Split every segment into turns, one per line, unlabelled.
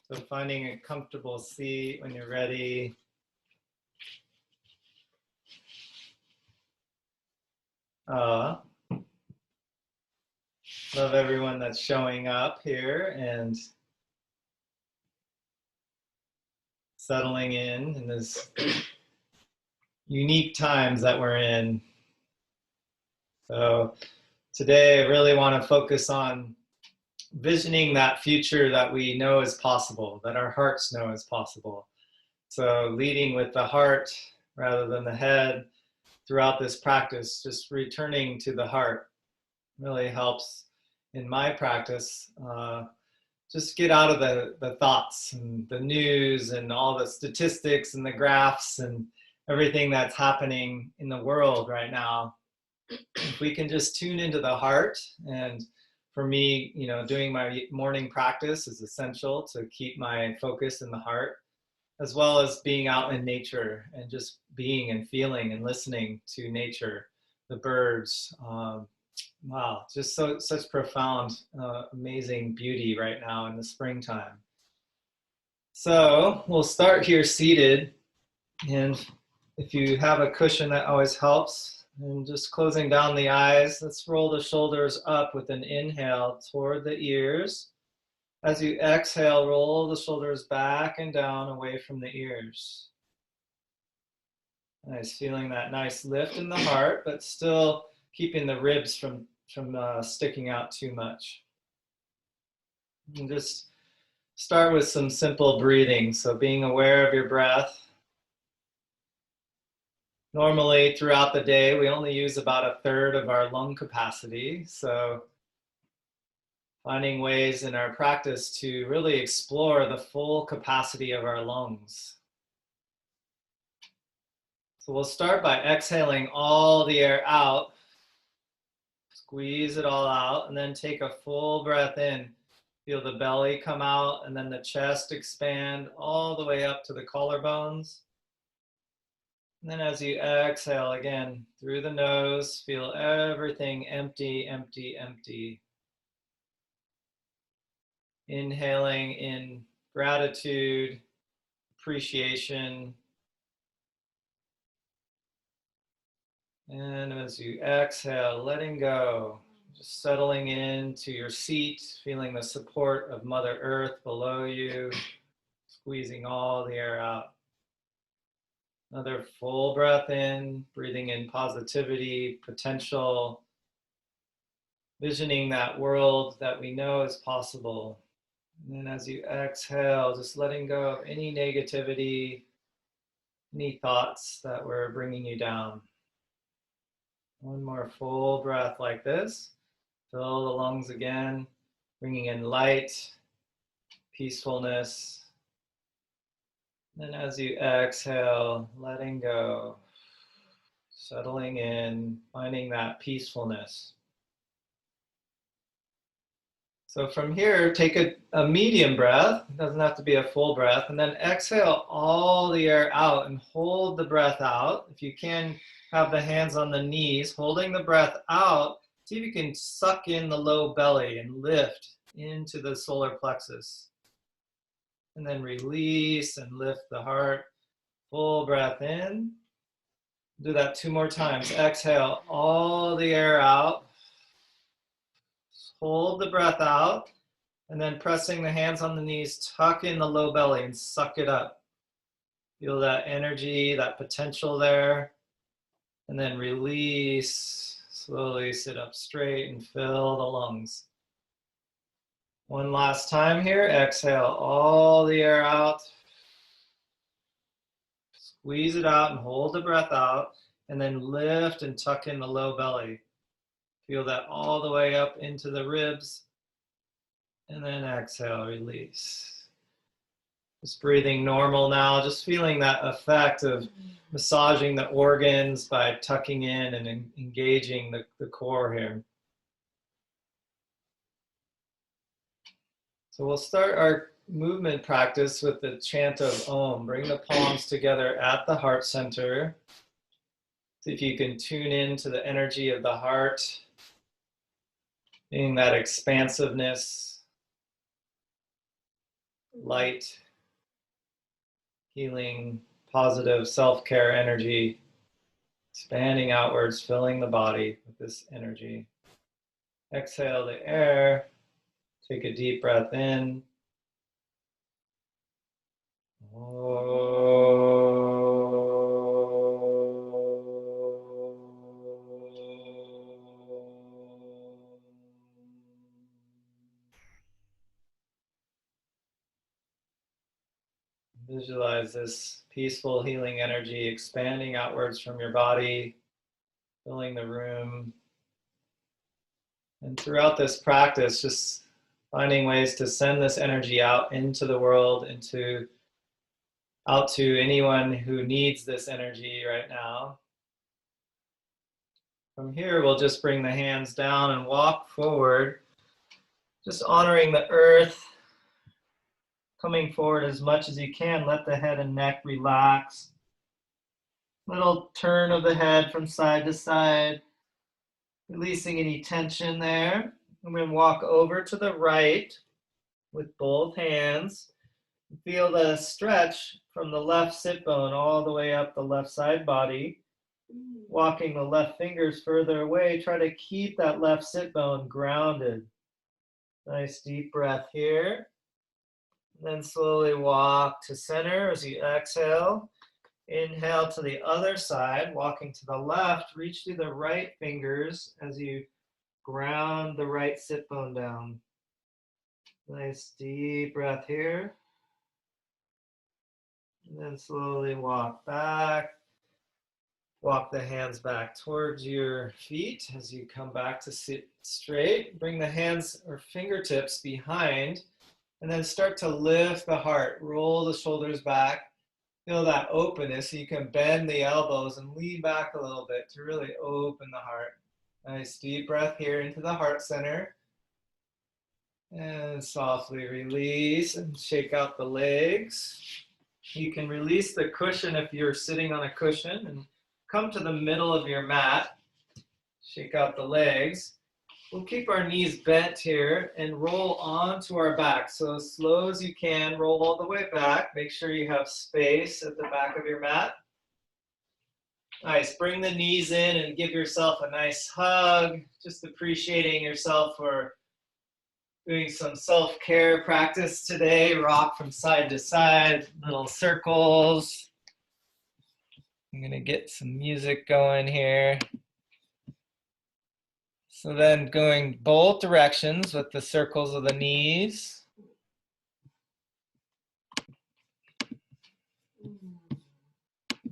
So finding a comfortable seat when you're ready. Love everyone that's showing up here and settling in this unique times that we're in. So today I really want to focus on visioning that future that we know is possible, that our hearts know is possible. So leading with the heart rather than the head throughout this practice, just returning to the heart really helps in my practice. Just get out of the thoughts and the news and all the statistics and the graphs and everything that's happening in the world right now. If we can just tune into the heart, and for me, doing my morning practice is essential to keep my focus in the heart, as well as being out in nature and just being and feeling and listening to nature, the birds. Wow, just such profound, amazing beauty right now in the springtime. So we'll start here seated, and if you have a cushion, that always helps. And just closing down the eyes, let's roll the shoulders up with an inhale toward the ears. As you exhale, roll the shoulders back and down away from the ears. Nice, feeling that nice lift in the heart, but still keeping the ribs from sticking out too much. And just start with some simple breathing. So being aware of your breath. Normally throughout the day, we only use about 1/3 of our lung capacity. So finding ways in our practice to really explore the full capacity of our lungs. So we'll start by exhaling all the air out. Squeeze it all out, and then take a full breath in. Feel the belly come out, and then the chest expand all the way up to the collarbones. And then as you exhale again through the nose, feel everything empty, empty, empty. Inhaling in gratitude, appreciation. And as you exhale, letting go, just settling into your seat, feeling the support of Mother Earth below you, squeezing all the air out. Another full breath in, breathing in positivity, potential, visioning that world that we know is possible. And then as you exhale, just letting go of any negativity, any thoughts that were bringing you down. One more full breath like this. Fill the lungs again, bringing in light, peacefulness. And as you exhale, letting go, settling in, finding that peacefulness. So from here, take a medium breath. It doesn't have to be a full breath. And then exhale all the air out and hold the breath out. If you can, have the hands on the knees, holding the breath out. See if you can suck in the low belly and lift into the solar plexus. And then release and lift the heart. Full breath in. Do that 2 more times. Exhale all the air out. Hold the breath out. And then pressing the hands on the knees, tuck in the low belly and suck it up. Feel that energy, that potential there. And then release. Slowly sit up straight and fill the lungs. One last time here. Exhale all the air out. Squeeze it out and hold the breath out. And then lift and tuck in the low belly. Feel that all the way up into the ribs. And then exhale, release. Just breathing normal now. Just feeling that effect of massaging the organs by tucking in and engaging the core here. So we'll start our movement practice with the chant of Om. Bring the palms together at the heart center. See if you can tune into the energy of the heart, being that expansiveness. light, healing, positive self-care energy, expanding outwards, filling the body with this energy. Exhale the air. Take a deep breath in. Visualize this peaceful healing energy expanding outwards from your body, filling the room. And throughout this practice, just finding ways to send this energy out into the world, out to anyone who needs this energy right now. From here, we'll just bring the hands down and walk forward, just honoring the earth, coming forward as much as you can. Let the head and neck relax. Little turn of the head from side to side, releasing any tension there. I'm going to walk over to the right with both hands. Feel the stretch from the left sit bone all the way up the left side body. Walking the left fingers further away, try to keep that left sit bone grounded. Nice deep breath here. And then slowly walk to center as you exhale. Inhale to the other side, walking to the left, reach through the right fingers as you ground the right sit bone down. Nice deep breath here. And then slowly walk back. Walk the hands back towards your feet as you come back to sit straight. Bring the hands or fingertips behind and then start to lift the heart. Roll the shoulders back. Feel that openness so you can bend the elbows and lean back a little bit to really open the heart. Nice deep breath here into the heart center. And softly release and shake out the legs. You can release the cushion if you're sitting on a cushion and come to the middle of your mat. Shake out the legs. We'll keep our knees bent here and roll onto our back. So as slow as you can, roll all the way back. Make sure you have space at the back of your mat. Nice. Bring the knees in and give yourself a nice hug. Just appreciating yourself for doing some self-care practice today. Rock from side to side, little circles. I'm going to get some music going here. So then going both directions with the circles of the knees.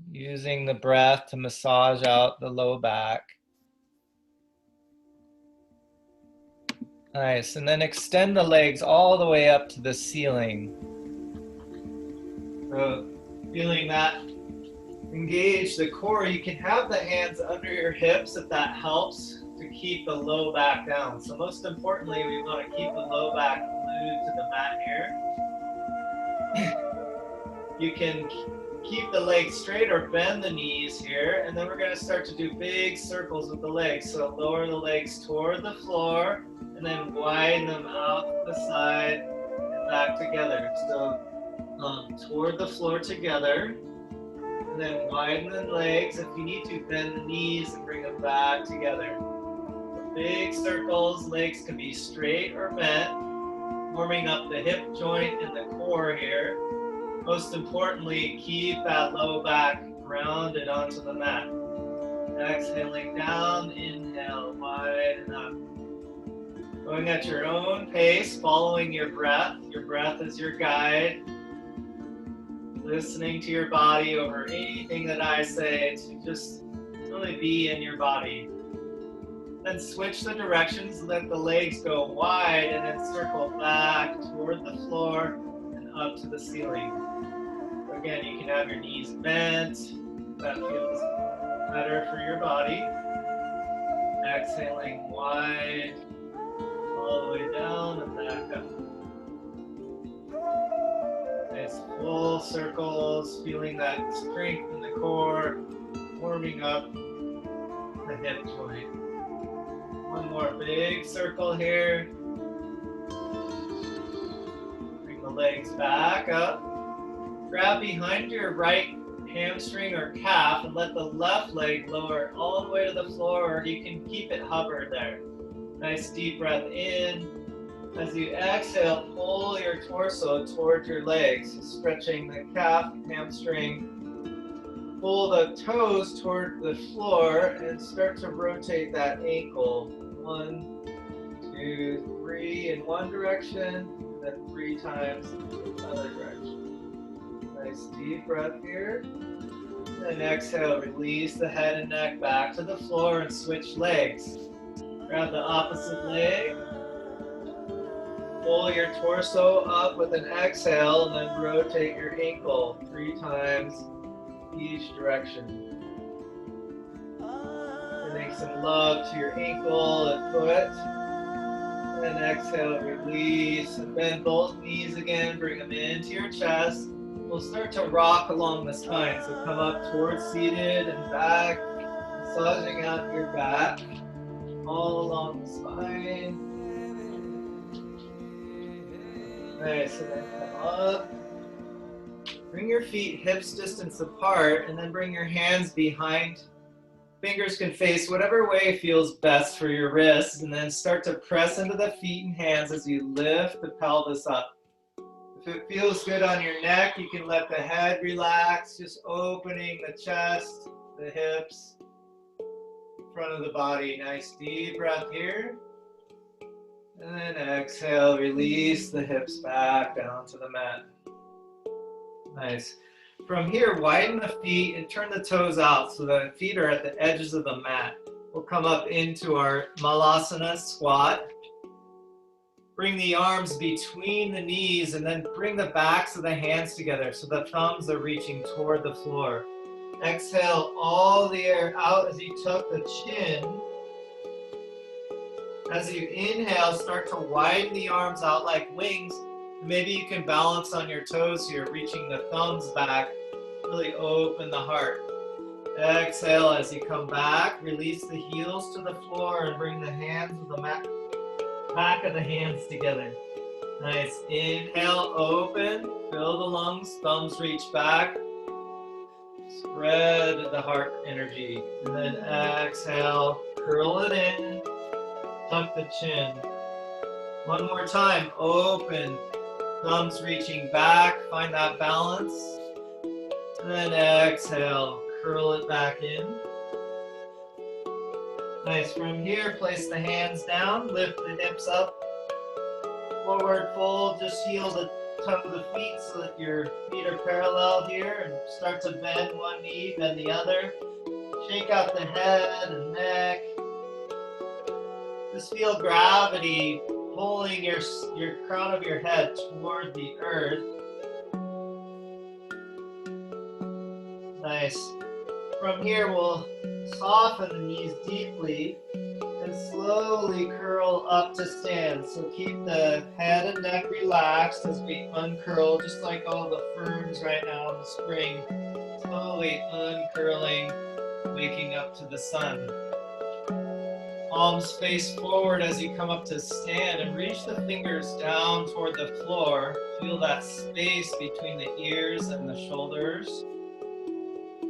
Using the breath to massage out the low back. Nice, and then extend the legs all the way up to the ceiling. So feeling that engage the core, you can have the hands under your hips if that helps to keep the low back down. So most importantly, we want to keep the low back glued to the mat here. You can keep the legs straight or bend the knees here, and then we're going to start to do big circles with the legs. So lower the legs toward the floor, and then widen them out to the side and back together. So toward the floor together, and then widen the legs. If you need to, bend the knees and bring them back together. So big circles, legs can be straight or bent, warming up the hip joint and the core here. Most importantly, keep that low back grounded onto the mat. Exhaling down, inhale, widen up. Going at your own pace, following your breath. Your breath is your guide. Listening to your body over anything that I say to just really be in your body. Then switch the directions, let the legs go wide, and then circle back toward the floor and up to the ceiling. Again, you can have your knees bent. That feels better for your body. Exhaling wide, all the way down and back up. Nice full circles, feeling that strength in the core, warming up the hip joint. One more big circle here. Bring the legs back up. Grab behind your right hamstring or calf and let the left leg lower all the way to the floor, or you can keep it hovered there. Nice deep breath in. As you exhale, pull your torso toward your legs, stretching the calf, hamstring. Pull the toes toward the floor and start to rotate that ankle. 1, 2, 3 in one direction, and then 3 times in the other direction. Nice deep breath here. And exhale, release the head and neck back to the floor and switch legs. Grab the opposite leg. Pull your torso up with an exhale and then rotate your ankle 3 times each direction. Sending some love to your ankle and foot. And exhale, release, and bend both knees again. Bring them into your chest. We'll start to rock along the spine. So come up towards seated and back, massaging out your back all along the spine. Nice, and then come up. Bring your feet hips distance apart, and then bring your hands behind. Fingers can face whatever way feels best for your wrists, and then start to press into the feet and hands as you lift the pelvis up. If it feels good on your neck, you can let the head relax, just opening the chest, the hips, front of the body. Nice deep breath here. And then exhale, release the hips back down to the mat. Nice. From here, widen the feet and turn the toes out so the feet are at the edges of the mat. We'll come up into our Malasana squat. Bring the arms between the knees and then bring the backs of the hands together so the thumbs are reaching toward the floor. Exhale all the air out as you tuck the chin. As you inhale, start to widen the arms out like wings. Maybe you can balance on your toes here, reaching the thumbs back. Really open the heart. Exhale as you come back. Release the heels to the floor and bring the hands to the back of the hands together. Nice. Inhale, open. Fill the lungs. Thumbs reach back. Spread the heart energy. And then exhale, curl it in. Tuck the chin. One more time. Open. Thumbs reaching back. Find that balance. And then exhale. Curl it back in. Nice. From here, place the hands down. Lift the hips up. Forward fold. Just heel the top of the feet so that your feet are parallel here. And start to bend one knee, then the other. Shake out the head and neck. Just feel gravity pulling your crown of your head toward the earth. Nice. From here, we'll soften the knees deeply and slowly curl up to stand. So keep the head and neck relaxed as we uncurl, just like all the ferns right now in the spring. Slowly uncurling, waking up to the sun. Palms face forward as you come up to stand and reach the fingers down toward the floor. Feel that space between the ears and the shoulders.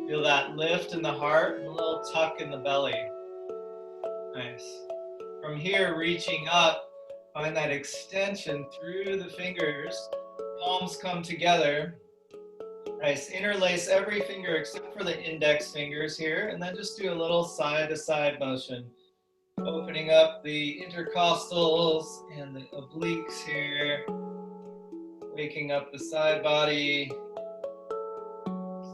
Feel that lift in the heart and a little tuck in the belly. Nice. From here, reaching up, find that extension through the fingers. Palms come together. Nice. Interlace every finger except for the index fingers here, and then just do a little side-to-side motion. Opening up the intercostals and the obliques here. Waking up the side body.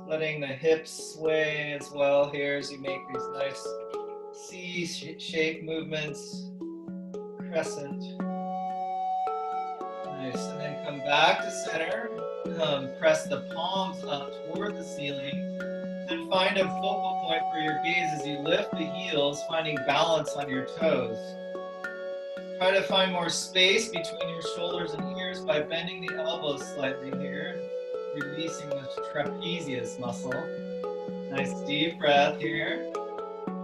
Letting the hips sway as well here as you make these nice C-shape movements. Crescent. Nice. And then come back to center. Press the palms up toward the ceiling. And find a focal point for your gaze as you lift the heels, finding balance on your toes. Try to find more space between your shoulders and ears by bending the elbows slightly here, releasing the trapezius muscle. Nice deep breath here.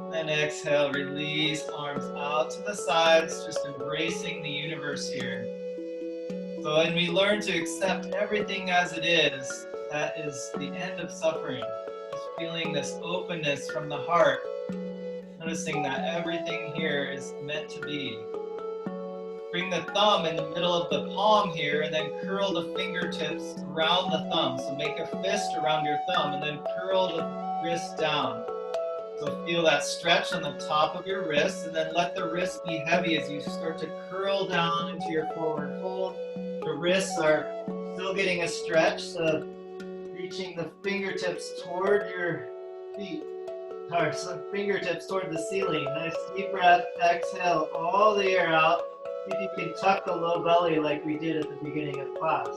Then exhale, release arms out to the sides, just embracing the universe here. So when we learn to accept everything as it is, that is the end of suffering. Just feeling this openness from the heart, noticing that everything here is meant to be. Bring the thumb in the middle of the palm here and then curl the fingertips around the thumb. So make a fist around your thumb and then curl the wrist down. So feel that stretch on the top of your wrist and then let the wrist be heavy as you start to curl down into your forward fold. The wrists are still getting a stretch, so reaching the fingertips toward your feet. Or so fingertips toward the ceiling. Nice deep breath. Exhale all the air out. See if you can tuck the low belly like we did at the beginning of class.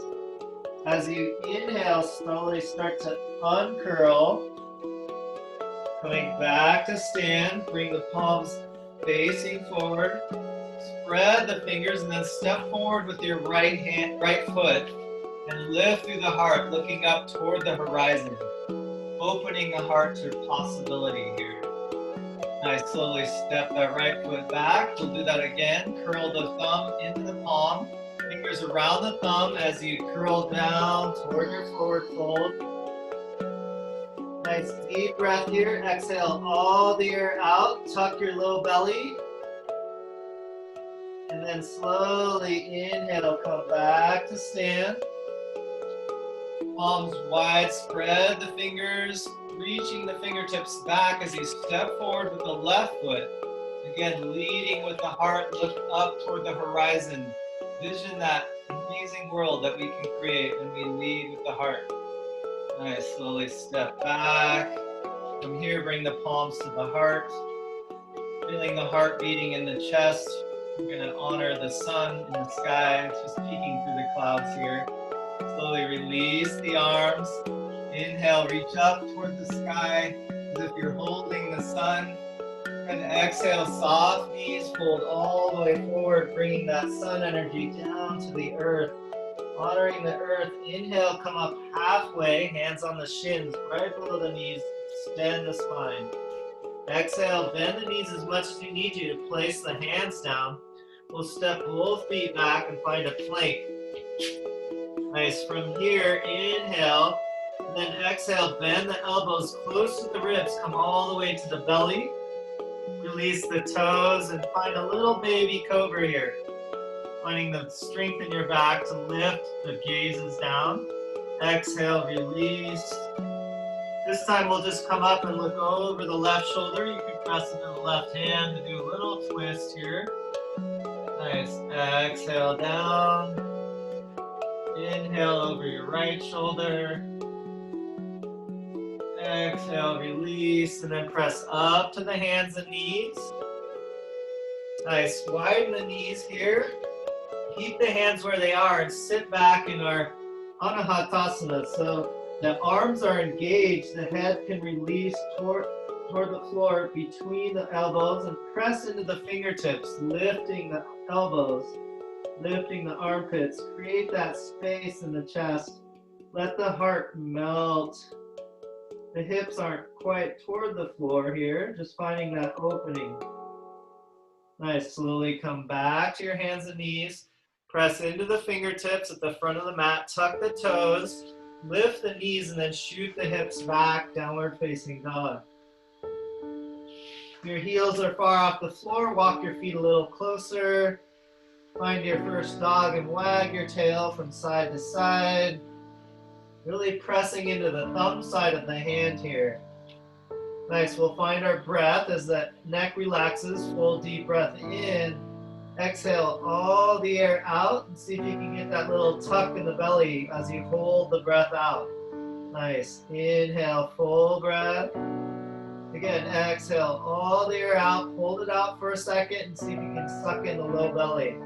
As you inhale, slowly start to uncurl. Coming back to stand, bring the palms facing forward. Spread the fingers and then step forward with your right foot and lift through the heart, looking up toward the horizon, opening the heart to possibility here. Nice, slowly step that right foot back. We'll do that again. Curl the thumb into the palm, fingers around the thumb as you curl down toward your forward fold. Nice deep breath here. Exhale all the air out. Tuck your low belly. And then slowly inhale, come back to stand. Palms wide, spread the fingers, reaching the fingertips back as you step forward with the left foot. Again, leading with the heart, look up toward the horizon. Vision that amazing world that we can create when we lead with the heart. Nice, slowly step back. From here, bring the palms to the heart. Feeling the heart beating in the chest. We're going to honor the sun in the sky. It's just peeking through the clouds here. Slowly release the arms. Inhale, reach up toward the sky as if you're holding the sun. And exhale, soft knees, fold all the way forward, bringing that sun energy down to the earth. Honoring the earth, inhale, come up halfway, hands on the shins, right below the knees, extend the spine. Exhale, bend the knees as much as you need to place the hands down. We'll step both feet back and find a plank. Nice, from here, inhale, and then exhale, bend the elbows close to the ribs, come all the way to the belly. Release the toes and find a little baby cobra here. Finding the strength in your back to lift the gazes down. Exhale, release. This time we'll just come up and look over the left shoulder. You can press into the left hand to do a little twist here. Nice. Exhale down. Inhale over your right shoulder. Exhale, release, and then press up to the hands and knees. Nice. Widen the knees here. Keep the hands where they are and sit back in our Anahatasana. So the arms are engaged, the head can release toward the floor between the elbows and press into the fingertips, lifting the elbows, lifting the armpits. Create that space in the chest. Let the heart melt. The hips aren't quite toward the floor here, just finding that opening. Nice, slowly come back to your hands and knees. Press into the fingertips at the front of the mat, tuck the toes, lift the knees, and then shoot the hips back, downward facing dog. If your heels are far off the floor, walk your feet a little closer. Find your first dog and wag your tail from side to side. Really pressing into the thumb side of the hand here. Nice, we'll find our breath as the neck relaxes. Full deep breath in. Exhale all the air out and see if you can get that little tuck in the belly as you hold the breath out. Nice. Inhale, full breath. Again, exhale all the air out. Hold it out for a second and see if you can suck in the low belly.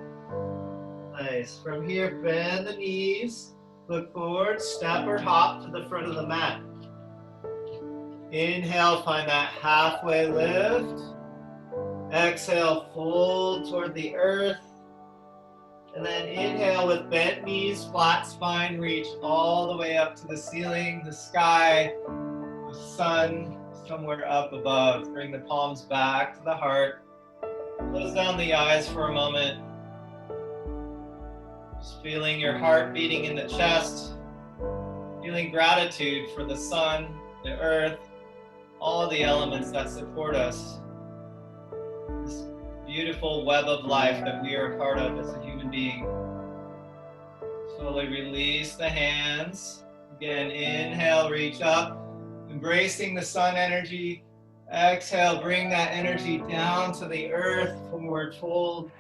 Nice. From here, bend the knees. Look forward, step or hop to the front of the mat. Inhale, find that halfway lift. Exhale, fold toward the earth. And then inhale with bent knees, flat spine, reach all the way up to the ceiling, the sky, the sun, somewhere up above. Bring the palms back to the heart. Close down the eyes for a moment. Just feeling your heart beating in the chest, feeling gratitude for the sun, the earth, all the elements that support us. This beautiful web of life that we are a part of as a human being. Slowly release the hands. Again, inhale, reach up, embracing the sun energy. Exhale, bring that energy down to the earth, forward fold.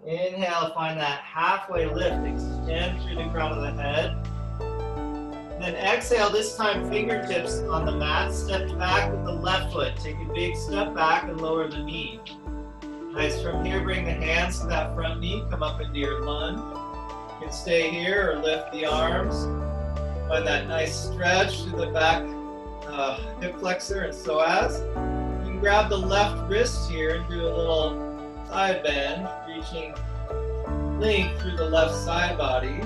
Inhale, find that halfway lift, extend through the crown of the head. Then exhale, this time fingertips on the mat, step back with the left foot. Take a big step back and lower the knee. Nice, from here bring the hands to that front knee, come up into your lunge. You can stay here or lift the arms. Find that nice stretch through the back hip flexor and psoas. You can grab the left wrist here and do a little side bend, reaching length through the left side body.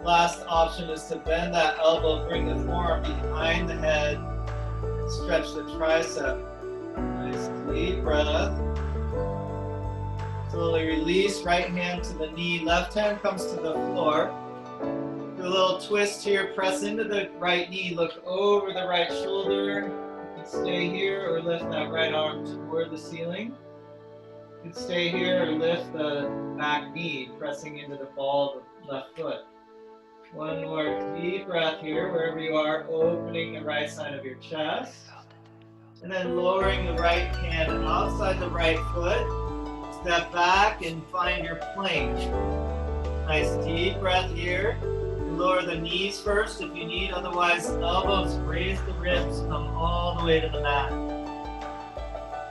Last option is to bend that elbow, bring the forearm behind the head, stretch the tricep. Nice deep breath. Slowly release, right hand to the knee, left hand comes to the floor. Do a little twist here, press into the right knee, look over the right shoulder. You can stay here or lift that right arm toward the ceiling. You can stay here or lift the back knee, pressing into the ball of the left foot. One more deep breath here, wherever you are, opening the right side of your chest. And then lowering the right hand outside the right foot. Step back and find your plank. Nice deep breath here. Lower the knees first if you need, otherwise elbows raise the ribs, come all the way to the mat.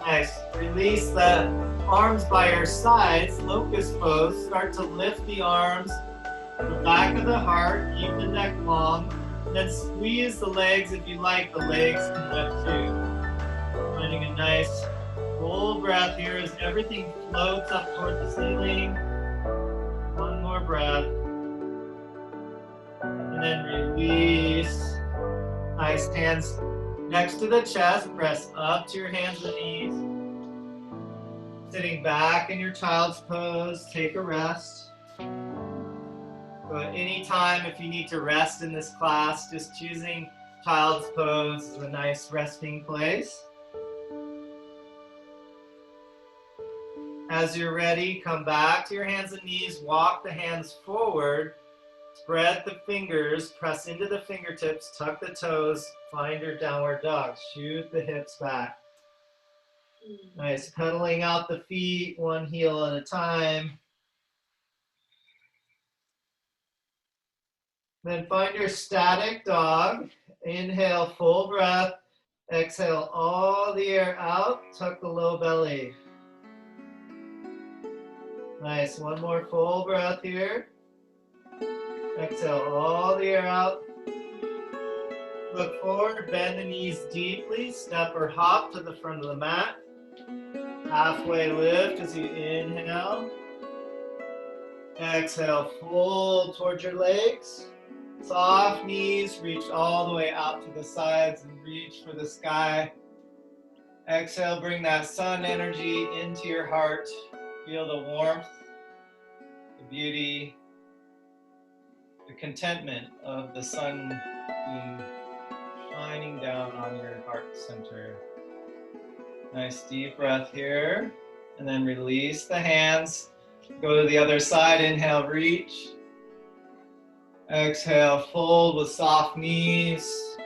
Nice. Release the arms by your sides, locust pose. Start to lift the arms, the back of the heart, keep the neck long. Then squeeze the legs if you like, the legs can lift too. Finding a nice full breath here as everything floats up toward the ceiling. One more breath. And then release. Nice, hands next to the chest, press up to your hands and knees. Sitting back in your child's pose, take a rest. So at any time, if you need to rest in this class, just choosing child's pose is a nice resting place. As you're ready, come back to your hands and knees, walk the hands forward. Spread the fingers, press into the fingertips, tuck the toes, find your downward dog. Shoot the hips back. Nice, pedaling out the feet, one heel at a time. Then find your static dog. Inhale, full breath. Exhale all the air out, tuck the low belly. Nice, one more full breath here. Exhale all the air out. Look forward, bend the knees deeply, step or hop to the front of the mat. Halfway lift as you inhale. Exhale, fold towards your legs. Soft knees, reach all the way out to the sides and reach for the sky. Exhale, bring that sun energy into your heart. Feel the warmth, the beauty, the contentment of the sun being shining down on your heart center. Nice deep breath here, and then release the hands. Go to the other side, inhale, reach. Exhale, fold with soft knees.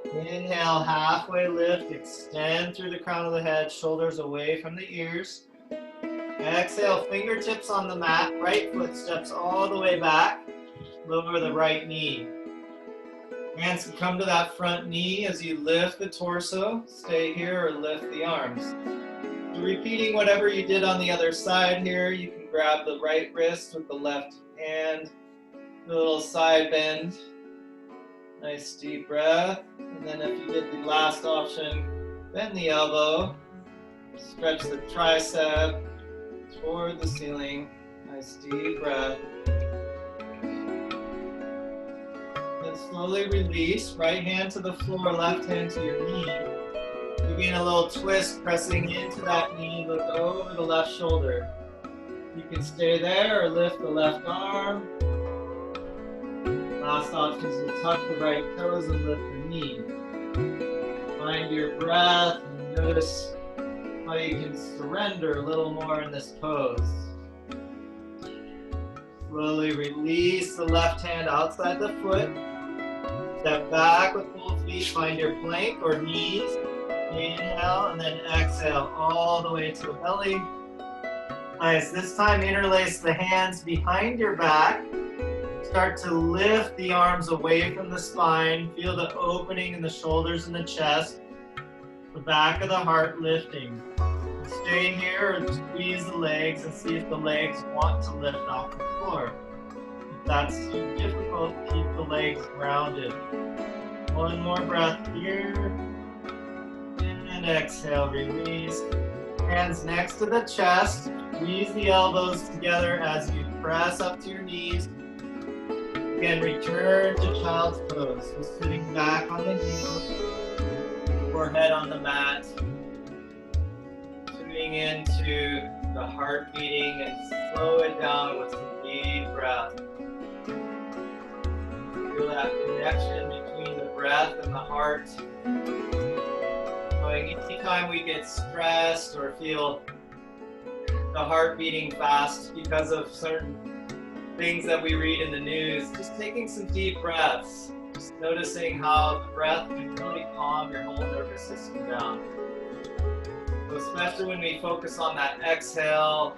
Inhale, halfway lift, extend through the crown of the head, shoulders away from the ears. Exhale, fingertips on the mat, right foot steps all the way back, lower the right knee. Hands can come to that front knee as you lift the torso, stay here or lift the arms. So repeating whatever you did on the other side here, you can grab the right wrist with the left hand, do a little side bend. Nice deep breath. And then if you did the last option, bend the elbow, stretch the tricep toward the ceiling. Nice deep breath. Then slowly release, right hand to the floor, left hand to your knee. Begin a little twist, pressing into that knee, look over the left shoulder. You can stay there or lift the left arm. Last option is to tuck the right toes and lift the knee. Find your breath and notice how you can surrender a little more in this pose. Slowly release the left hand outside the foot. Step back with both feet. Find your plank or knees. Inhale and then exhale all the way to the belly. Nice. This time interlace the hands behind your back. Start to lift the arms away from the spine. Feel the opening in the shoulders and the chest. The back of the heart lifting. Stay here and squeeze the legs and see if the legs want to lift off the floor. If that's too difficult, keep the legs grounded. One more breath here. And exhale, release. Hands next to the chest. Squeeze the elbows together as you press up to your knees. Again, return to child's pose. So sitting back on the heels, forehead on the mat. Tuning into the heart beating and slow it down with some deep breath. Feel that connection between the breath and the heart. Anytime we get stressed or feel the heart beating fast because of certain things that we read in the news, just taking some deep breaths, just noticing how the breath can really calm your whole nervous system down. So especially when we focus on that exhale,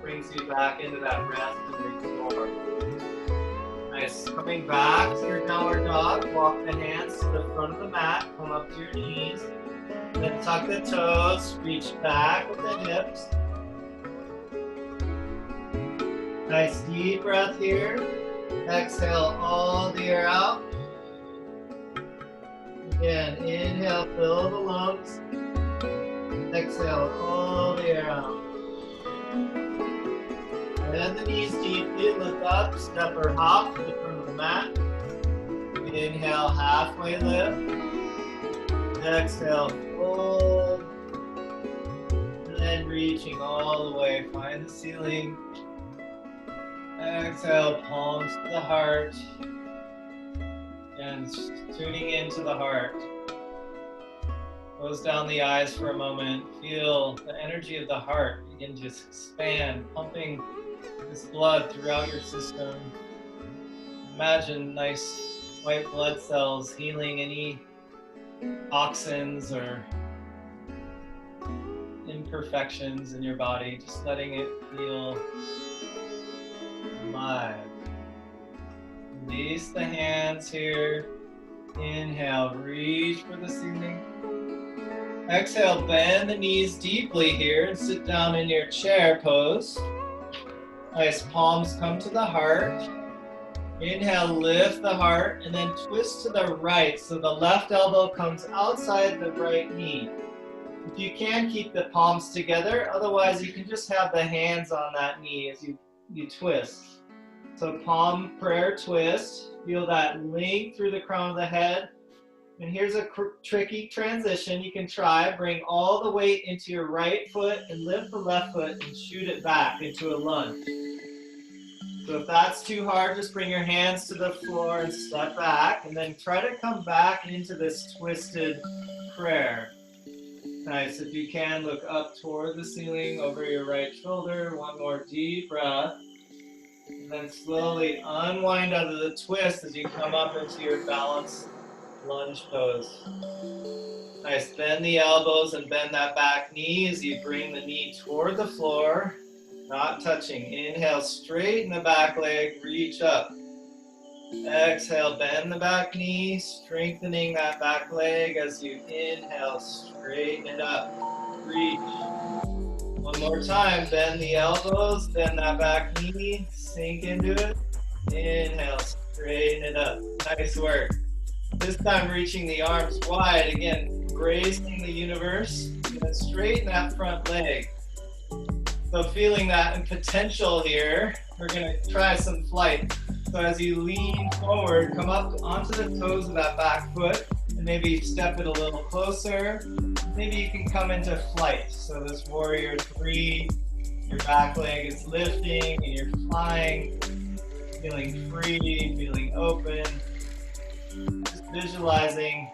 brings you back into that rest and restore. Nice. Coming back to your downward dog, walk the hands to the front of the mat, come up to your knees, then tuck the toes, reach back with the hips. Nice deep breath here. Exhale all the air out. Again, inhale, fill the lungs. Exhale all the air out. Bend the knees deeply, look up, step or hop to the front of the mat. Inhale, halfway lift. Exhale, fold. And then reaching all the way, find the ceiling. Exhale, palms to the heart. And tuning into the heart. Close down the eyes for a moment. Feel the energy of the heart begin to expand, pumping this blood throughout your system. Imagine nice white blood cells healing any toxins or imperfections in your body, just letting it feel alive. Release the hands here. Inhale, reach for the ceiling. Exhale, bend the knees deeply here and sit down in your chair pose. Nice, palms come to the heart. Inhale, lift the heart, and then twist to the right so the left elbow comes outside the right knee. If you can, keep the palms together, otherwise you can just have the hands on that knee as you twist. So palm prayer twist, feel that link through the crown of the head. And here's a tricky transition you can try. Bring all the weight into your right foot and lift the left foot and shoot it back into a lunge. So if that's too hard, just bring your hands to the floor and step back, and then try to come back into this twisted prayer. Nice. If you can, look up toward the ceiling over your right shoulder. One more deep breath. And then slowly unwind out of the twist as you come up into your balanced lunge pose. Nice. Bend the elbows and bend that back knee as you bring the knee toward the floor. Not touching. Inhale, straighten the back leg, reach up. Exhale, bend the back knee, strengthening that back leg as you inhale, straighten it up. Reach. One more time, bend the elbows, bend that back knee, sink into it. Inhale, straighten it up. Nice work. This time reaching the arms wide, again, embracing the universe, and then straighten that front leg. So feeling that potential here, we're going to try some flight. So as you lean forward, come up onto the toes of that back foot, and maybe step it a little closer. Maybe you can come into flight. So this warrior 3, Your back leg is lifting and you're flying, feeling free, feeling open. Just visualizing,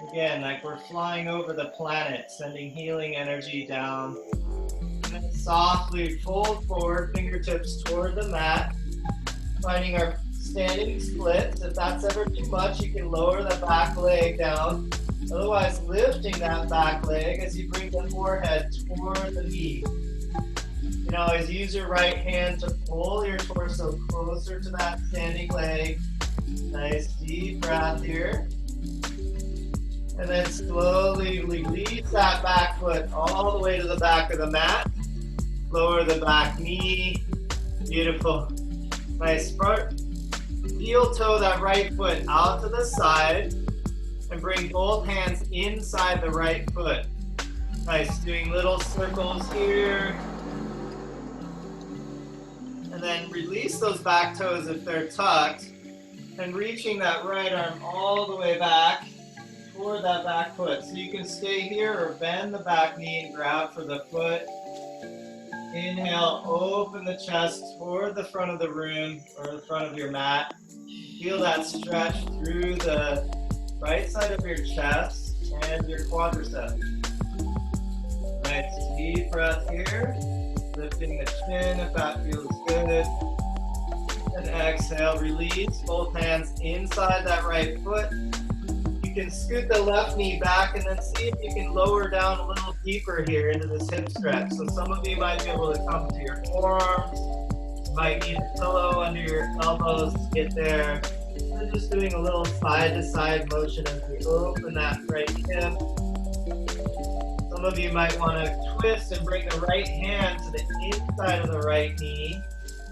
again, like we're flying over the planet, sending healing energy down. And then softly fold forward, fingertips toward the mat, finding our standing splits. If that's ever too much, you can lower the back leg down. Otherwise, lifting that back leg as you bring the forehead toward the knee. You can always use your right hand to pull your torso closer to that standing leg. Nice deep breath here. And then slowly release that back foot all the way to the back of the mat. Lower the back knee. Beautiful. Nice front. Heel toe that right foot out to the side. And bring both hands inside the right foot. Nice, doing little circles here. And then release those back toes if they're tucked. And reaching that right arm all the way back toward that back foot. So you can stay here or bend the back knee and grab for the foot. Inhale, open the chest toward the front of the room or the front of your mat. Feel that stretch through the right side of your chest and your quadriceps. Nice deep breath here. Lifting the chin if that feels good. And exhale, release. Both hands inside that right foot. You can scoot the left knee back and then see if you can lower down a little deeper here into this hip stretch. So some of you might be able to come to your forearms. You might need a pillow under your elbows to get there. We're just doing a little side-to-side motion as we open that right hip. Some of you might want to twist and bring the right hand to the inside of the right knee.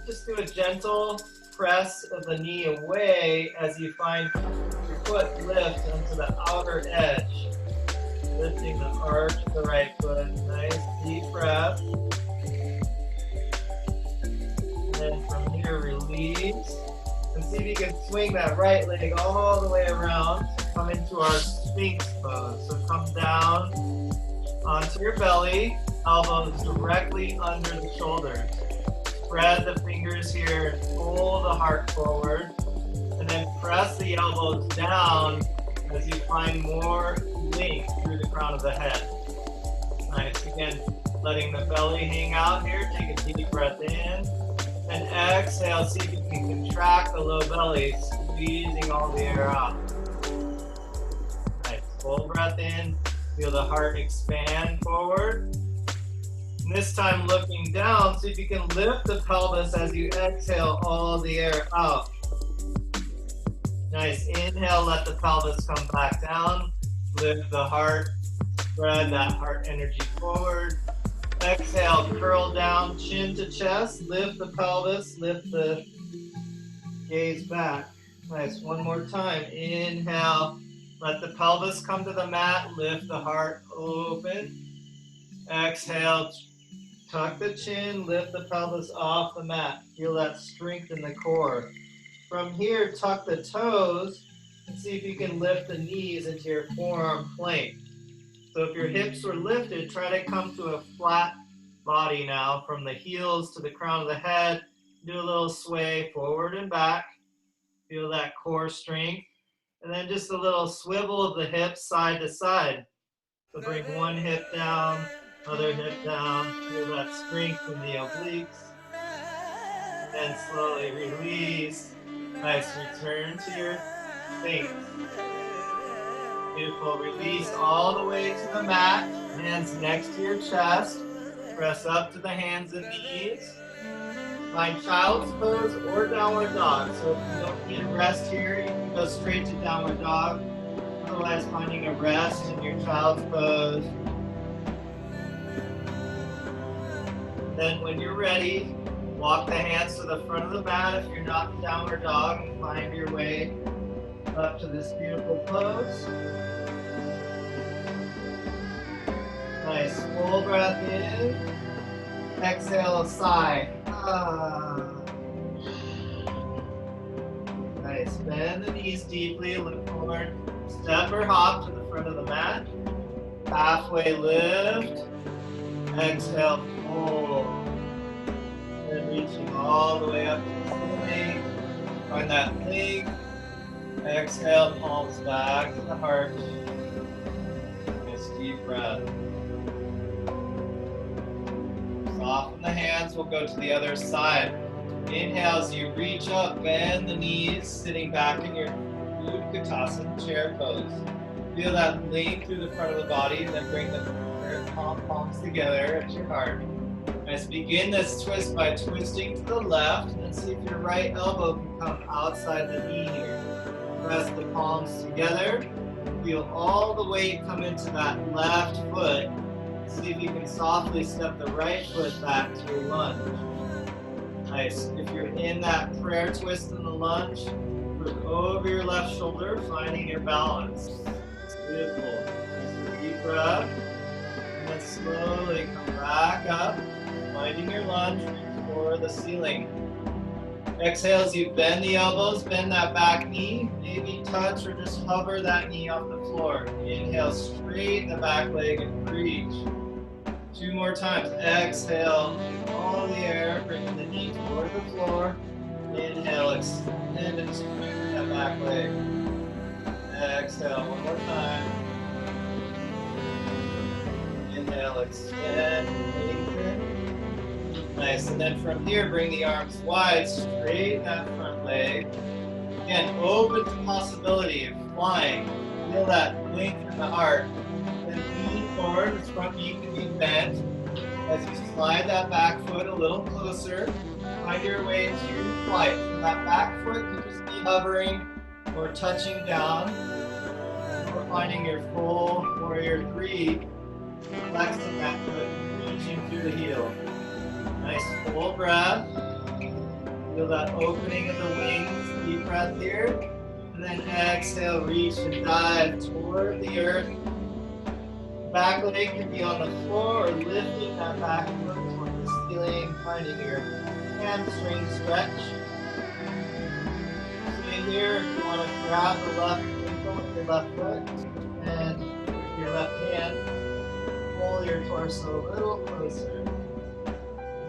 Just do a gentle press of the knee away as you find your foot lift onto the outer edge. Lifting the arch of the right foot. Nice deep breath. And then from here, release. And see if you can swing that right leg all the way around. Come into our Sphinx pose. So come down onto your belly, elbows directly under the shoulders. Spread the fingers here and pull the heart forward. And then press the elbows down as you find more length through the crown of the head. Nice. Again, letting the belly hang out here. Take a deep breath in. And exhale, see if you can contract the low belly, squeezing all the air out. Nice. Full breath in. Feel the heart expand forward. And this time looking down, see if you can lift the pelvis as you exhale all the air out. Nice. Inhale, let the pelvis come back down. Lift the heart. Spread that heart energy forward. Exhale, curl down, chin to chest. Lift the pelvis. Lift the gaze back. Nice. One more time. Inhale. Let the pelvis come to the mat. Lift the heart open. Exhale. Tuck the chin. Lift the pelvis off the mat. Feel that strength in the core. From here, tuck the toes and see if you can lift the knees into your forearm plank. So if your hips were lifted, try to come to a flat body now from the heels to the crown of the head. Do a little sway forward and back. Feel that core strength. And then just a little swivel of the hips side to side. So bring one hip down, other hip down. Feel that strength in the obliques. And then slowly release. Nice, return to your Sphinx. Beautiful, release all the way to the mat. Hands next to your chest. Press up to the hands and knees. Find child's pose or downward dog. So if you don't need a rest here, you can go straight to downward dog. Otherwise, finding a rest in your child's pose. Then when you're ready, walk the hands to the front of the mat if you're not in downward dog and find your way up to this beautiful pose. Nice, full breath in. Exhale, a sigh. Nice, bend the knees deeply, look forward. Step or hop to the front of the mat. Halfway lift. Exhale, fold. reaching all the way up to the ceiling. Find that length. Exhale, palms back to the heart. Nice deep breath. Soften the hands, we'll go to the other side. Inhale as you reach up, bend the knees, sitting back in your Utkatasana chair pose. Feel that length through the front of the body, and then bring the palms together at your heart. Let's begin this twist by twisting to the left, and then see if your right elbow can come outside the knee here. Press the palms together. Feel all the weight come into that left foot. See if you can softly step the right foot back to your lunge. Nice. If you're in that prayer twist in the lunge, look over your left shoulder, finding your balance. Beautiful. Nice deep breath. And then slowly come back up, finding your lunge, reach for the ceiling. Exhale as you bend the elbows, bend that back knee, maybe touch or just hover that knee off the floor. Inhale, straighten the back leg and reach. 2 more times. Exhale, all the air, bringing the knee toward the floor. Inhale, extend and straighten that back leg. Exhale, 1 more time. Inhale, extend, lengthen. Nice, and then from here, bring the arms wide, straighten that front leg. Again, open to possibility of flying. Feel that length in the heart. Then lean forward, this front knee can be bent. As you slide that back foot a little closer, find your way to flight. So that back foot can just be hovering or touching down. Or finding your full warrior 3, flexing that foot, reaching through the heel. Nice full breath. Feel that opening of the wings. Deep breath here. And then exhale, reach and dive toward the earth. Back leg can be on the floor or lifting that back foot toward the ceiling, finding your hamstring stretch. Stay here if you want to grab the left ankle with your left foot and with your left hand, pull your torso a little closer.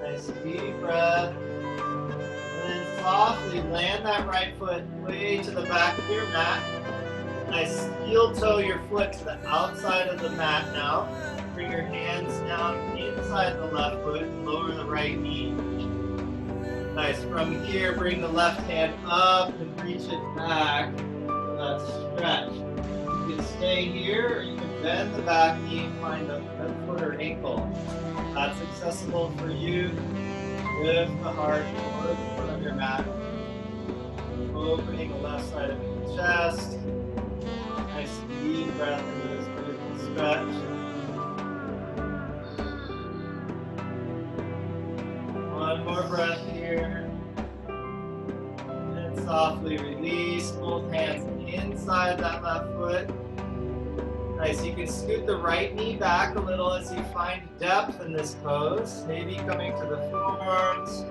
Nice deep breath. And then softly land that right foot way to the back of your mat. Nice steel toe your foot to the outside of the mat now. Bring your hands down inside the left foot and lower the right knee. Nice. From here, bring the left hand up and reach it back. That stretch. You can stay here or you can bend the back knee and find the foot or ankle. That's accessible for you. Lift the heart toward the front of your mat. Opening the left side of your chest. Nice deep breath into this beautiful stretch. One more breath here. And softly release both hands inside that left foot. Nice, you can scoot the right knee back a little as you find depth in this pose. Maybe coming to the forearms.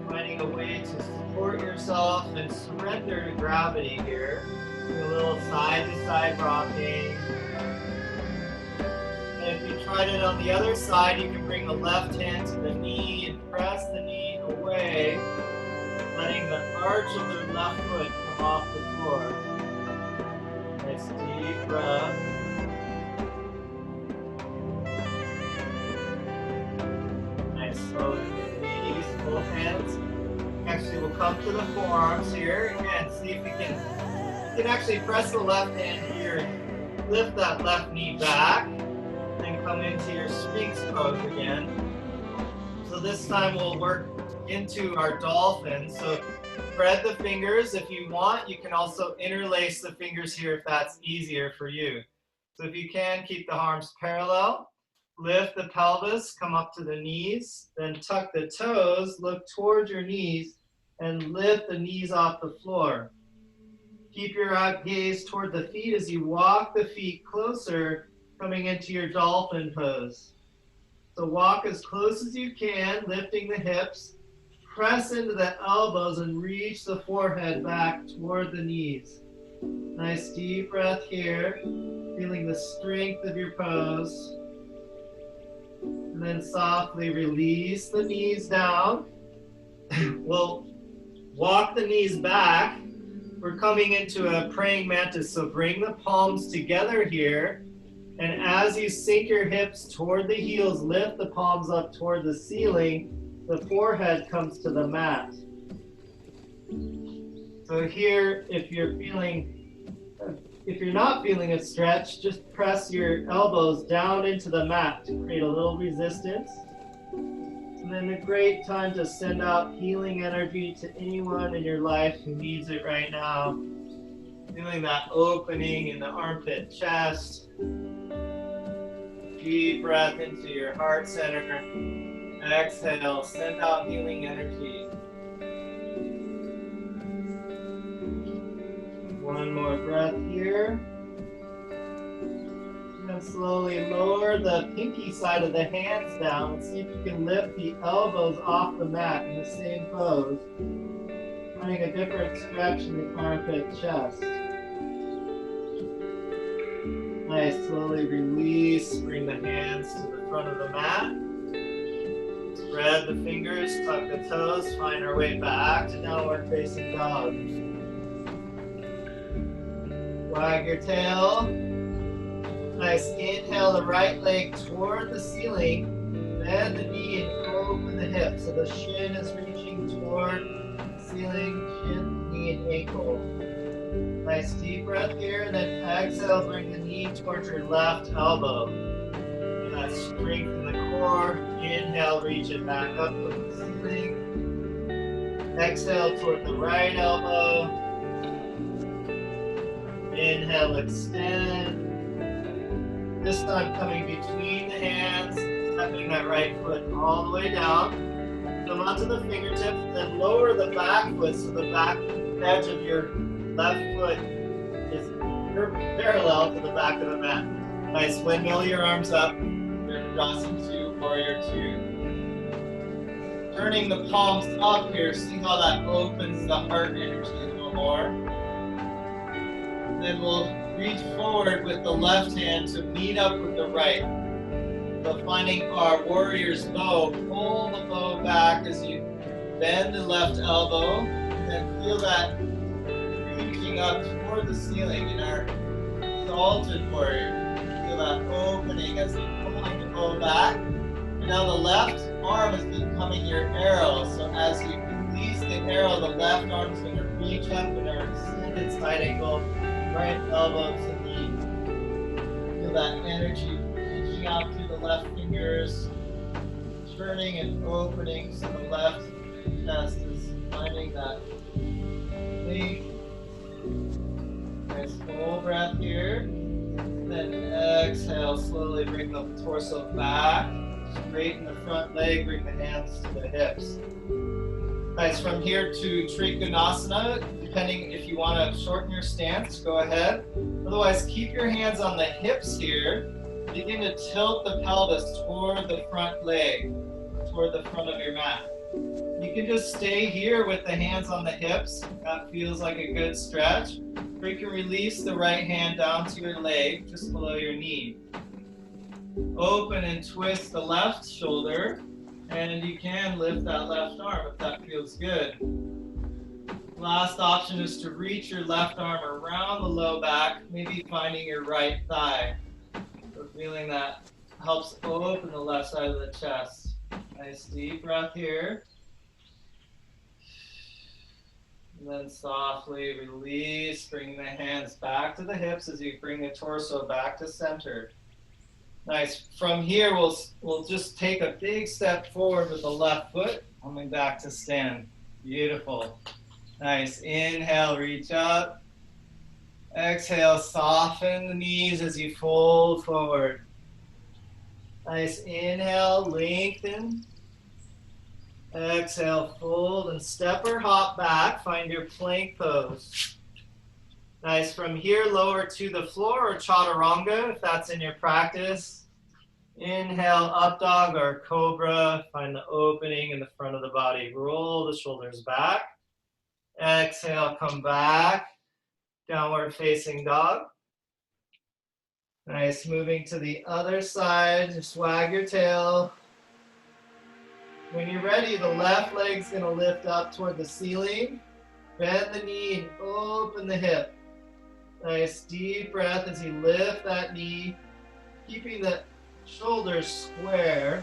Finding a way to support yourself and surrender to gravity here. Do a little side-to-side rocking. And if you tried it on the other side, you can bring the left hand to the knee and press the knee away, letting the arch of the left foot come off the floor. Nice deep breath. Nice, slowly release both hands. Actually, we'll come to the forearms here. Again, see if you can actually press the left hand here. Lift that left knee back. Then come into your Sphinx pose again. So this time we'll work into our dolphin. So spread the fingers. If you want, you can also interlace the fingers here if that's easier for you. So if you can, keep the arms parallel. Lift the pelvis, come up to the knees, then tuck the toes, look towards your knees, and lift the knees off the floor. Keep your gaze toward the feet as you walk the feet closer, coming into your dolphin pose. So walk as close as you can, lifting the hips. Press into the elbows and reach the forehead back toward the knees. Nice deep breath here, feeling the strength of your pose. And then softly release the knees down. We'll walk the knees back. We're coming into a praying mantis, so bring the palms together here. And as you sink your hips toward the heels, lift the palms up toward the ceiling. The forehead comes to the mat. So here, if you're not feeling a stretch, just press your elbows down into the mat to create a little resistance. And then a great time to send out healing energy to anyone in your life who needs it right now. Feeling that opening in the armpit, chest. Deep breath into your heart center. Exhale, send out healing energy. One more breath here. And slowly lower the pinky side of the hands down and see if you can lift the elbows off the mat in the same pose. Finding a different stretch in the armpit, chest. Nice, slowly release, bring the hands to the front of the mat. Spread the fingers, tuck the toes, find our way back to downward facing dog. Wag your tail. Nice, inhale the right leg toward the ceiling. Bend the knee and open the hip so the shin is reaching toward the ceiling, shin, knee, and ankle. Nice deep breath here, and then exhale, bring the knee towards your left elbow. Nice strength in the core. Inhale, reach it back up with the ceiling. Exhale toward the right elbow. Inhale, extend. This time coming between the hands, stepping that right foot all the way down. Come onto the fingertips, then lower the back foot so the back edge of your left foot is parallel to the back of the mat. Nice, windmill your arms up. Virabhadrasana 2, Warrior 2. Turning the palms up here, see how that opens the heart energy a little more. Then we'll reach forward with the left hand to meet up with the right. So finding our warrior's bow, pull the bow back as you bend the left elbow, and then feel that reaching up toward the ceiling in our exalted warrior. Feel that opening as you're pulling the bow back. And now the left arm is becoming your arrow. So as you release the arrow, the left arm is going to reach up in our extended side angle. Right elbow to knee. Feel that energy reaching out through the left fingers, turning and opening so the left chest is finding that link. Nice full breath here. Then exhale, slowly bring the torso back. Straighten the front leg, bring the hands to the hips. Nice, from here to Trikonasana. Depending if you want to shorten your stance, go ahead. Otherwise, keep your hands on the hips here. Begin to tilt the pelvis toward the front leg, toward the front of your mat. You can just stay here with the hands on the hips. That feels like a good stretch. Or you can release the right hand down to your leg, just below your knee. Open and twist the left shoulder, and you can lift that left arm if that feels good. Last option is to reach your left arm around the low back, maybe finding your right thigh. So feeling that helps open the left side of the chest. Nice deep breath here. And then softly release, bring the hands back to the hips as you bring the torso back to center. Nice. From here, we'll just take a big step forward with the left foot, coming back to stand. Beautiful. Nice. Inhale, reach up. Exhale, soften the knees as you fold forward. Nice. Inhale, lengthen. Exhale, fold and step or hop back. Find your plank pose. Nice. From here, lower to the floor or chaturanga if that's in your practice. Inhale, up dog or cobra. Find the opening in the front of the body. Roll the shoulders back. Exhale, come back. Downward facing dog. Nice. Moving to the other side. Just wag your tail. When you're ready, the left leg's gonna lift up toward the ceiling. Bend the knee, open the hip. Nice deep breath as you lift that knee, keeping the shoulders square.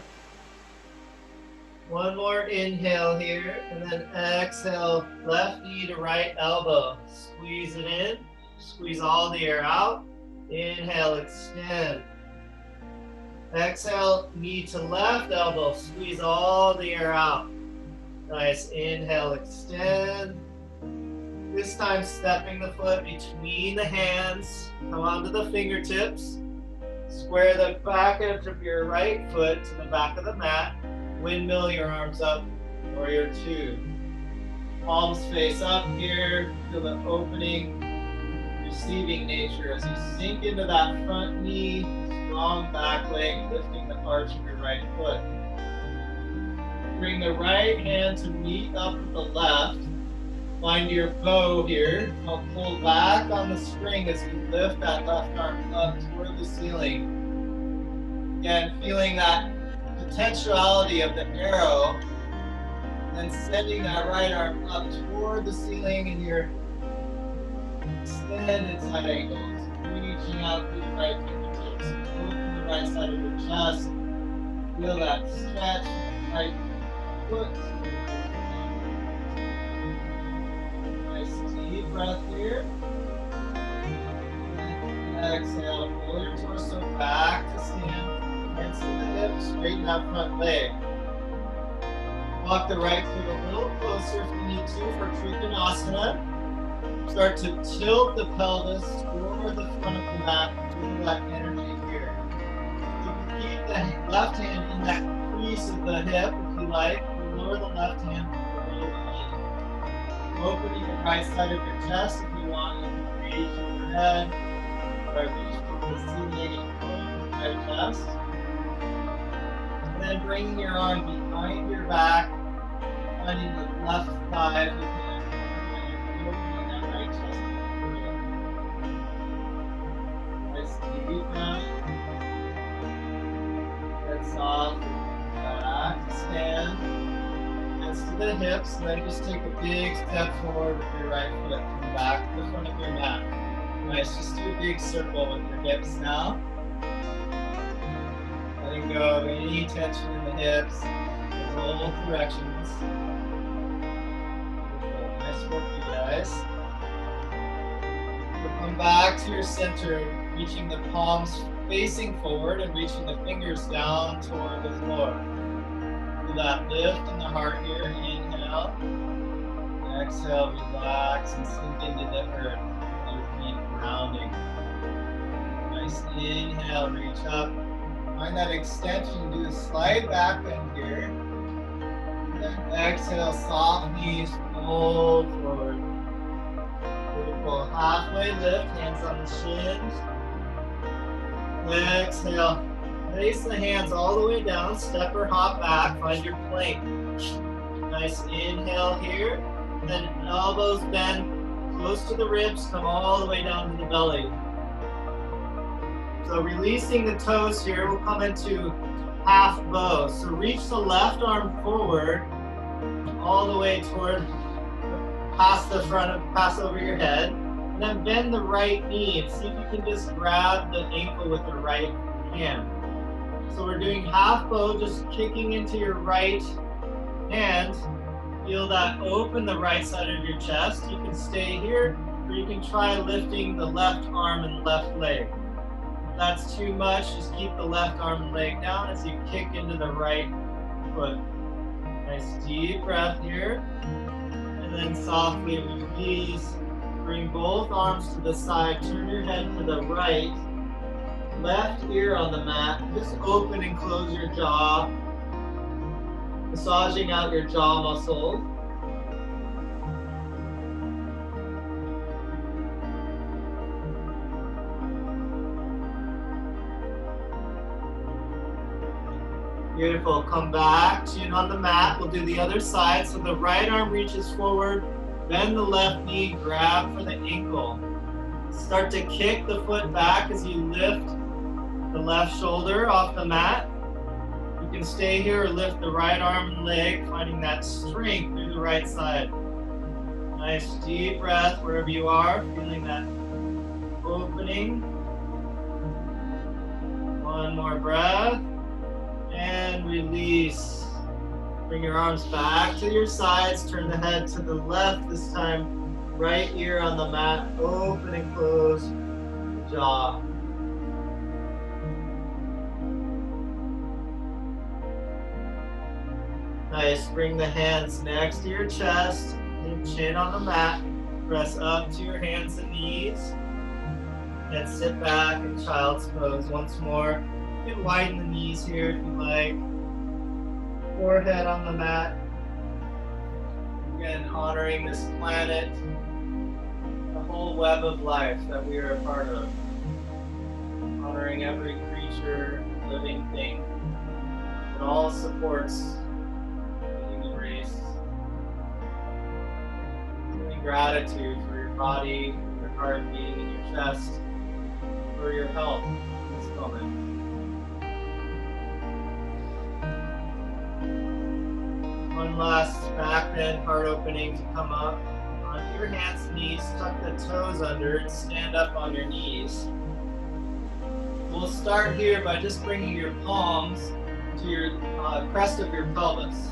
One more inhale here, and then exhale, left knee to right elbow. Squeeze it in, squeeze all the air out. Inhale, extend. Exhale, knee to left elbow, squeeze all the air out. Nice, inhale, extend. This time stepping the foot between the hands, come onto the fingertips. Square the back edge of your right foot to the back of the mat. Windmill your arms up, warrior two. Palms face up here, feel the opening, receiving nature as you sink into that front knee, strong back leg, lifting the arch of your right foot. Bring the right hand to meet up with the left. Find your bow here. I'll pull back on the string as you lift that left arm up toward the ceiling. Again, feeling that potentiality of the arrow, and then sending that right arm up toward the ceiling in your extended side angles, reaching out through the right fingertips, open the right side of your chest, feel that stretch, right foot. Nice deep breath here. Exhale, pull your torso back to stand. Hands to the hips, straighten that front leg. Walk the right foot a little closer if you need to for Trikonasana. Start to tilt the pelvis toward the front of the mat, feel that energy here. You can keep the left hand in that crease of the hip if you like. Lower the left hand below the knee. Opening the right side of your chest if you want. You can reach overhead or reach for the ceiling and the right chest. And then bringing your arm behind your back, finding the left thigh with the opening that right chest. Nice deep breath. Head soft, back to stand. Hands to the hips, and then just take a big step forward with your right foot from back to the front of your mat. Nice, just do a big circle with your hips now. Letting go of any tension in the hips, both directions. Beautiful. Nice work, you guys. So come back to your center, reaching the palms facing forward and reaching the fingers down toward the floor. Feel that lift in the heart here. Inhale. Exhale, relax and sink into the earth. Your feet grounding. Nice inhale, reach up. Find that extension, do a slide back bend here. And then exhale, soft knees, fold forward. Beautiful, halfway lift, hands on the shins. Exhale, place the hands all the way down, step or hop back, find your plank. Nice inhale here, and then elbows bend close to the ribs, come all the way down to the belly. So releasing the toes here, we'll come into half bow. So reach the left arm forward, all the way toward, past the front, pass over your head. And then bend the right knee and see if you can just grab the ankle with the right hand. So we're doing half bow, just kicking into your right hand. Feel that open the right side of your chest. You can stay here, or you can try lifting the left arm and left leg. If that's too much, just keep the left arm and leg down as you kick into the right foot. Nice deep breath here. And then softly release. Bring both arms to the side. Turn your head to the right. Left ear on the mat. Just open and close your jaw. Massaging out your jaw muscle. Beautiful. Come back, chin on the mat. We'll do the other side. So the right arm reaches forward. Bend the left knee, grab for the ankle. Start to kick the foot back as you lift the left shoulder off the mat. You can stay here or lift the right arm and leg, finding that strength through the right side. Nice deep breath wherever you are, feeling that opening. One more breath. And release. Bring your arms back to your sides. Turn the head to the left this time. Right ear on the mat. Open and close the jaw. Nice. Bring the hands next to your chest. Keep chin on the mat. Press up to your hands and knees. And sit back in child's pose once more. You can widen the knees here if you like. Forehead on the mat. Again, honoring this planet, the whole web of life that we are a part of. Honoring every creature, living thing. It all supports the human race. Giving gratitude for your body, your heart beating in your chest, for your health in this moment. One last back bend, heart opening to come up. Onto your hands and knees, tuck the toes under and stand up on your knees. We'll start here by just bringing your palms to your crest of your pelvis.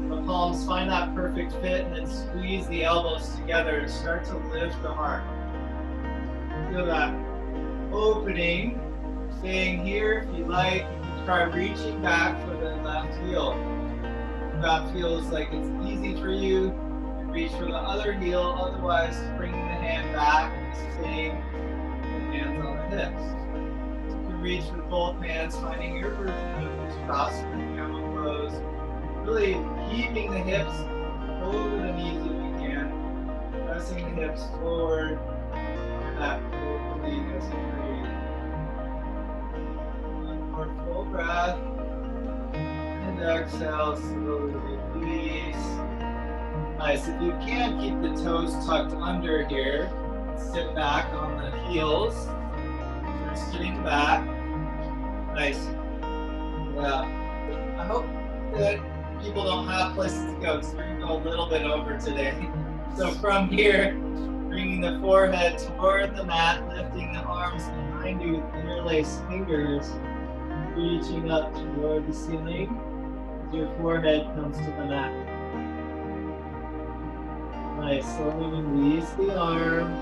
The palms find that perfect fit and then squeeze the elbows together and start to lift the heart. Feel that opening. Staying here if you like. You can try reaching back for the left heel. If that feels like it's easy for you, you can reach for the other heel. Otherwise, bringing the hand back and staying with hands on the hips. You can reach with both hands, finding your version of this cross-legged camel pose. Really keeping the hips over the knees if you can. Pressing the hips forward. And that opening as you breathe. One more full breath. And exhale, slowly release. Nice. If you can, keep the toes tucked under here. Sit back on the heels. You're sitting back. Nice. Yeah. I hope that people don't have places to go, because we're going to go a little bit over today. So from here, bringing the forehead toward the mat, lifting the arms behind you with interlaced fingers, reaching up toward the ceiling. Your forehead comes to the mat. Nice. Slowly release the arm.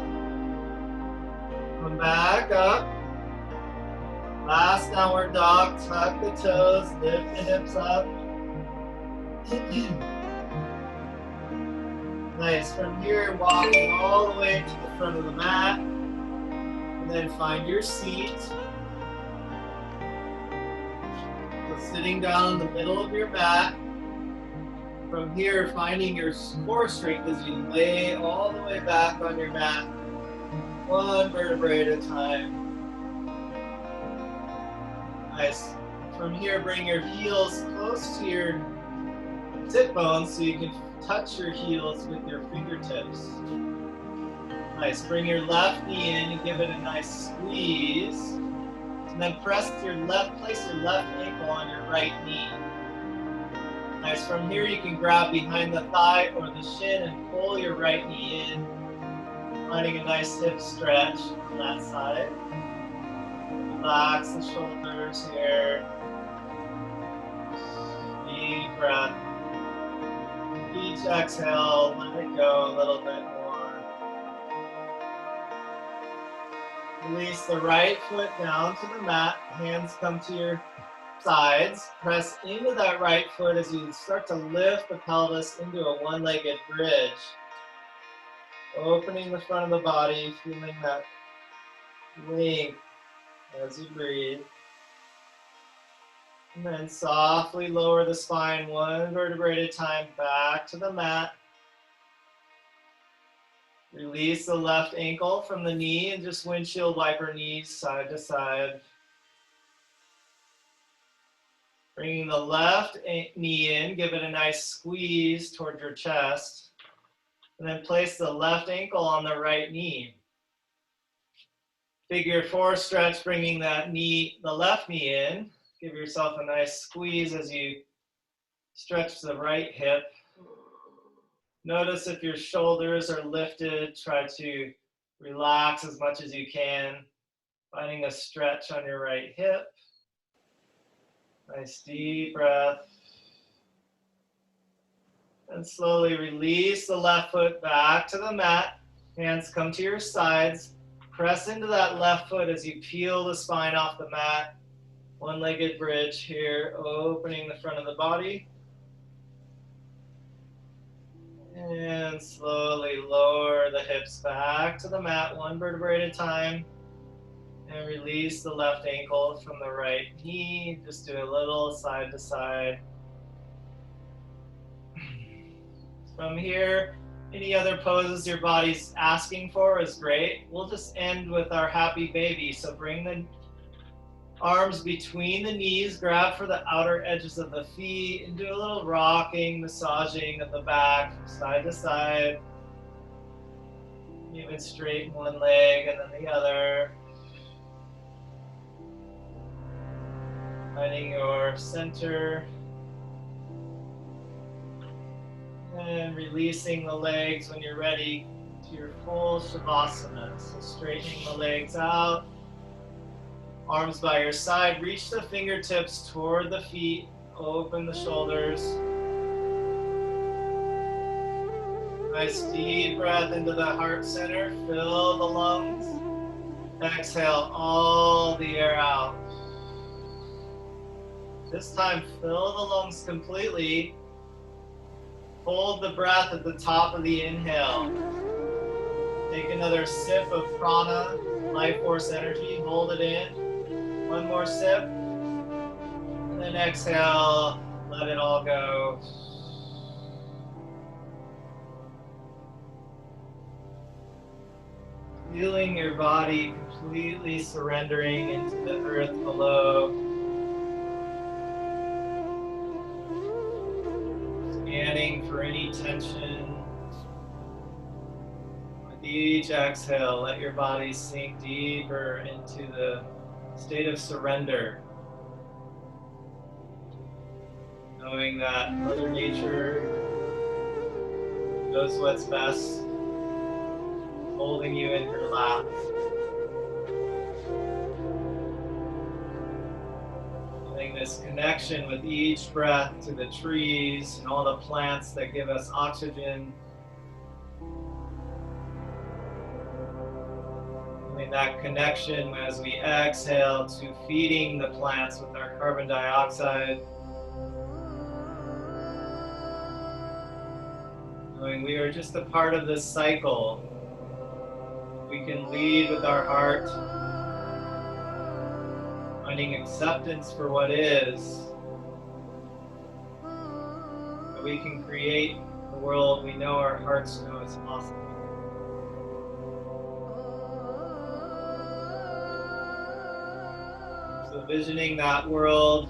Come back up. Last downward dog. Tuck the toes. Lift the hips up. Nice. From here, walking all the way to the front of the mat. And then find your seat. Sitting down in the middle of your mat. From here, finding your core strength as you lay all the way back on your mat, one vertebrae at a time. Nice. From here, bring your heels close to your sit bones so you can touch your heels with your fingertips. Nice. Bring your left knee in and give it a nice squeeze. And then place your left ankle on your right knee. Nice. From here, you can grab behind the thigh or the shin and pull your right knee in, finding a nice hip stretch on that side. Relax the shoulders here. Deep breath. Each exhale, let it go a little bit more. Release the right foot down to the mat. Hands come to your sides. Press into that right foot as you start to lift the pelvis into a one-legged bridge. Opening the front of the body, feeling that length as you breathe. And then softly lower the spine one vertebrae at a time back to the mat. Release the left ankle from the knee and just windshield wiper knees side to side. Bringing the left knee in, give it a nice squeeze toward your chest. And then place the left ankle on the right knee. Figure four stretch, bringing the left knee in. Give yourself a nice squeeze as you stretch the right hip. Notice if your shoulders are lifted, try to relax as much as you can, finding a stretch on your right hip. Nice deep breath. And slowly release the left foot back to the mat. Hands come to your sides. Press into that left foot as you peel the spine off the mat. One-legged bridge here, opening the front of the body. And slowly lower the hips back to the mat, one vertebrae at a time. And release the left ankle from the right knee. Just do a little side to side. From here, any other poses your body's asking for is great. We'll just end with our happy baby. So bring the arms between the knees, grab for the outer edges of the feet, and do a little rocking, massaging of the back, side to side. Even straighten one leg and then the other. Finding your center. And releasing the legs when you're ready to your full Shavasana. So straightening the legs out. Arms by your side. Reach the fingertips toward the feet. Open the shoulders. Nice deep breath into the heart center. Fill the lungs. Exhale all the air out. This time, fill the lungs completely. Hold the breath at the top of the inhale. Take another sip of prana, life force energy. Hold it in. One more sip. And then exhale. Let it all go. Feeling your body completely surrendering into the earth below. Scanning for any tension. With each exhale, let your body sink deeper into the state of surrender. Knowing that Mother Nature knows what's best, holding you in her lap. This connection with each breath to the trees and all the plants that give us oxygen. Feeling that connection as we exhale to feeding the plants with our carbon dioxide. Knowing we are just a part of this cycle. We can lead with our heart. Finding acceptance for what is, so we can create the world we know our hearts know is possible. So visioning that world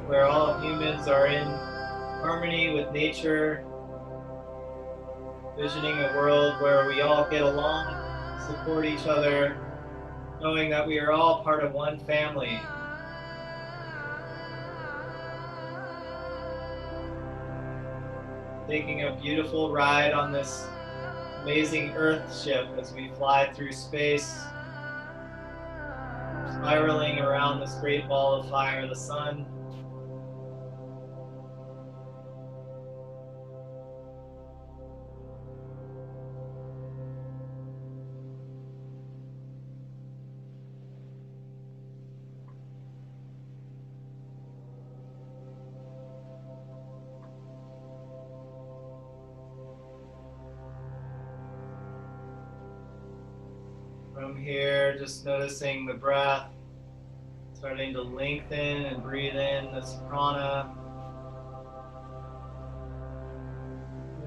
where all humans are in harmony with nature, visioning a world where we all get along, support each other, knowing that we are all part of one family. Taking a beautiful ride on this amazing Earth ship as we fly through space, spiraling around this great ball of fire, the sun. From here, just noticing the breath, starting to lengthen and breathe in this prana.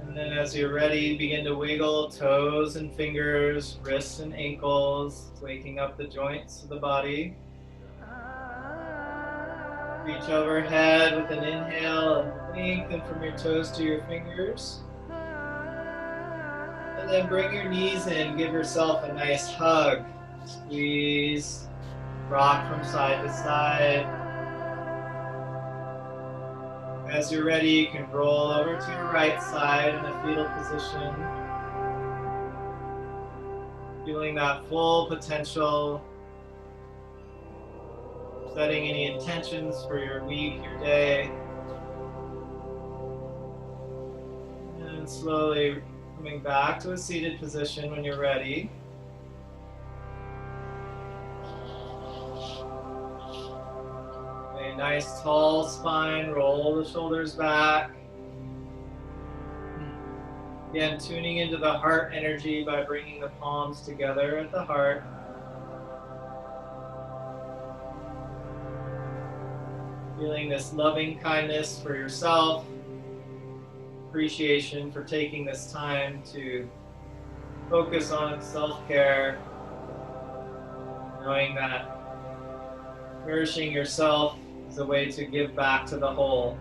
And then as you're ready, begin to wiggle toes and fingers, wrists and ankles, waking up the joints of the body. Reach overhead with an inhale and lengthen from your toes to your fingers. And then bring your knees in, give yourself a nice hug. Squeeze, rock from side to side. As you're ready, you can roll over to your right side in a fetal position. Feeling that full potential. Setting any intentions for your week, your day. And slowly coming back to a seated position when you're ready. A nice tall spine, roll the shoulders back. Again, tuning into the heart energy by bringing the palms together at the heart. Feeling this loving kindness for yourself. Appreciation for taking this time to focus on self-care. Knowing that nourishing yourself is a way to give back to the whole.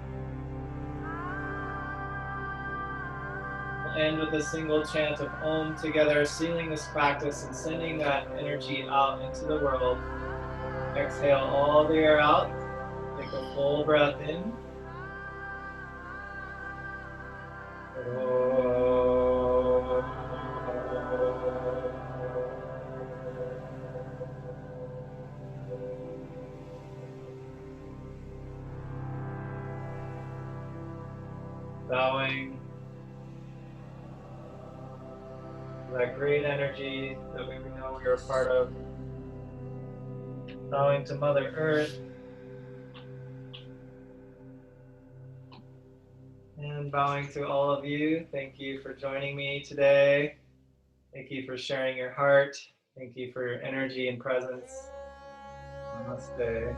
We'll end with a single chant of Om together, sealing this practice and sending that energy out into the world. Exhale all the air out. Take a full breath in. Bowing to that great energy that we know we are a part of. Bowing to Mother Earth. And bowing to all of you. Thank you for joining me today. Thank you for sharing your heart. Thank you for your energy and presence. Namaste.